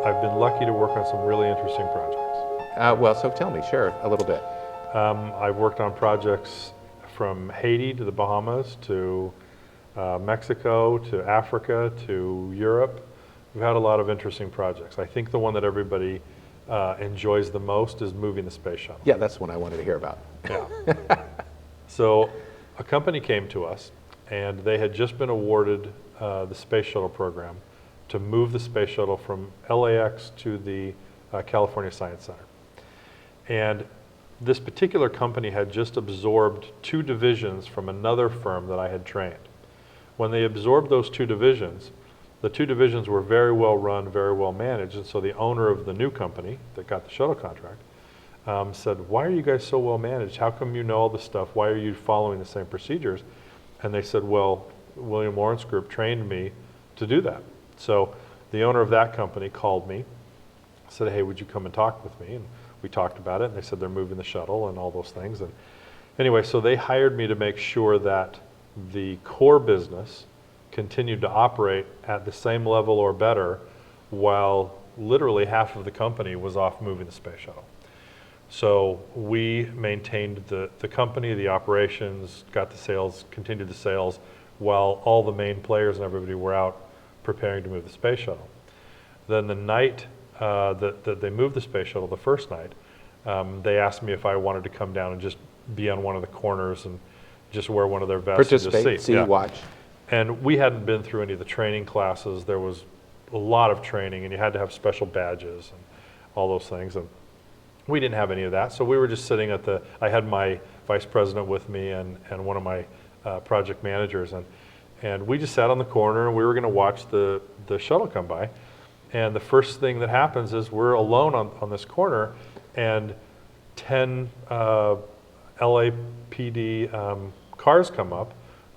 I've been lucky to work on some really interesting projects. Well, so tell me, share a little bit. I've worked on projects from Haiti to the Bahamas to Mexico to Africa to Europe. We've had a lot of interesting projects. I think the one that everybody enjoys the most is moving the space shuttle. Yeah, that's the one I wanted to hear about. Yeah. So a company came to us and they had just been awarded the space shuttle program to move the space shuttle from LAX to the California Science Center. And this particular company had just absorbed 2 divisions from another firm that I had trained. When they absorbed those 2 divisions, the 2 divisions were very well run, very well managed, and so the owner of the new company that got the shuttle contract said, "Why are you guys so well managed? How come you know all this stuff? Why are you following the same procedures?" And they said, "Well, William Lawrence Group trained me to do that." So the owner of that company called me, said, "Hey, would you come and talk with me?" And we talked about it, and they said they're moving the shuttle and all those things. And anyway, so they hired me to make sure that the core business continued to operate at the same level or better while literally half of the company was off moving the space shuttle. So we maintained the company, the operations, got the sales, continued the sales, while all the main players and everybody were out preparing to move the space shuttle. Then the night that they moved the space shuttle, the first night, they asked me if I wanted to come down and just be on one of the corners and just wear one of their vests. Participate, see, watch. And we hadn't been through any of the training classes. There was a lot of training and you had to have special badges and all those things. And we didn't have any of that. So we were just sitting at I had my vice president with me and one of my project managers. And we just sat on the corner and we were going to watch the shuttle come by. And the first thing that happens is we're alone on this corner and 10 LAPD cars come up.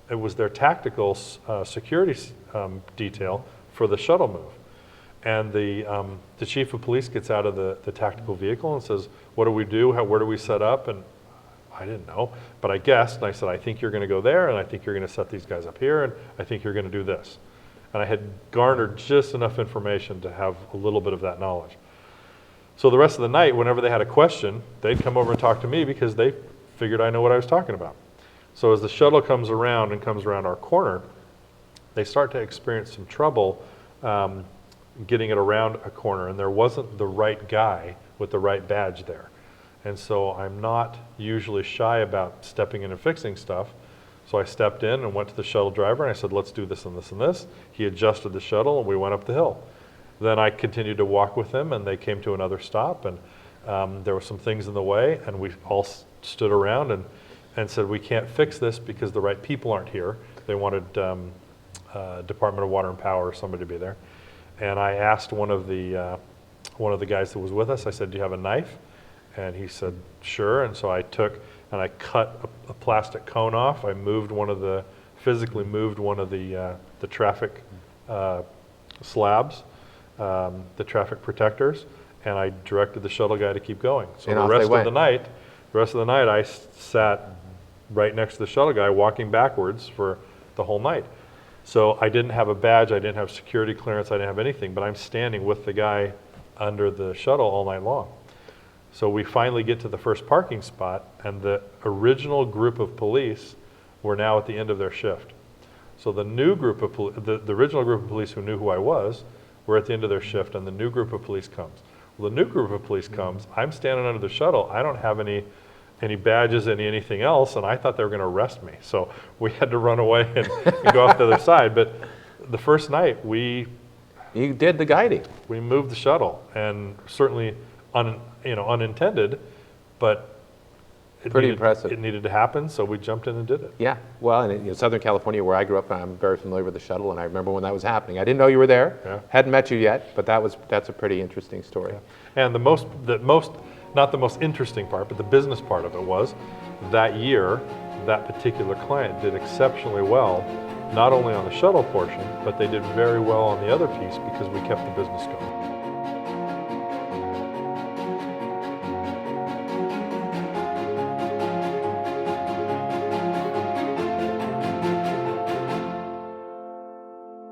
It was their tactical security detail for the shuttle move. And the chief of police gets out of the tactical vehicle and says, "What do we do? Where do we set up?" And I didn't know, but I guessed, and I said, "I think you're going to go there, and I think you're going to set these guys up here, and I think you're going to do this." And I had garnered just enough information to have a little bit of that knowledge. So the rest of the night, whenever they had a question, they'd come over and talk to me because they figured I know what I was talking about. So as the shuttle comes around our corner, they start to experience some trouble getting it around a corner, and there wasn't the right guy with the right badge there. And so I'm not usually shy about stepping in and fixing stuff. So I stepped in and went to the shuttle driver and I said, "Let's do this and this and this." He adjusted the shuttle and we went up the hill. Then I continued to walk with them and they came to another stop and there were some things in the way and we all stood around and said, "We can't fix this because the right people aren't here." They wanted Department of Water and Power or somebody to be there. And I asked one of the guys that was with us, I said, "Do you have a knife?" And he said, "Sure." And so I took and I cut a plastic cone off. I physically moved one of the traffic slabs, the traffic protectors, and I directed the shuttle guy to keep going. So the rest of the night I sat right next to the shuttle guy walking backwards for the whole night. So I didn't have a badge, I didn't have security clearance, I didn't have anything, but I'm standing with the guy under the shuttle all night long. So we finally get to the first parking spot and the original group of police were now at the end of their shift. So the new group of the original group of police who knew who I was were at the end of their shift and the new group of police comes. Well, the new group of police comes, I'm standing under the shuttle, I don't have any badges, anything else, and I thought they were going to arrest me. So we had to run away and go off the other side. But the first night You did the guiding. We moved the shuttle, and certainly unintended, but impressive. It needed to happen, so we jumped in and did it. Yeah, well, and in Southern California, where I grew up, I'm very familiar with the shuttle, and I remember when that was happening. I didn't know you were there, hadn't met you yet, but that's a pretty interesting story. Yeah. And not the most interesting part, but the business part of it was that year, that particular client did exceptionally well, not only on the shuttle portion, but they did very well on the other piece because we kept the business going.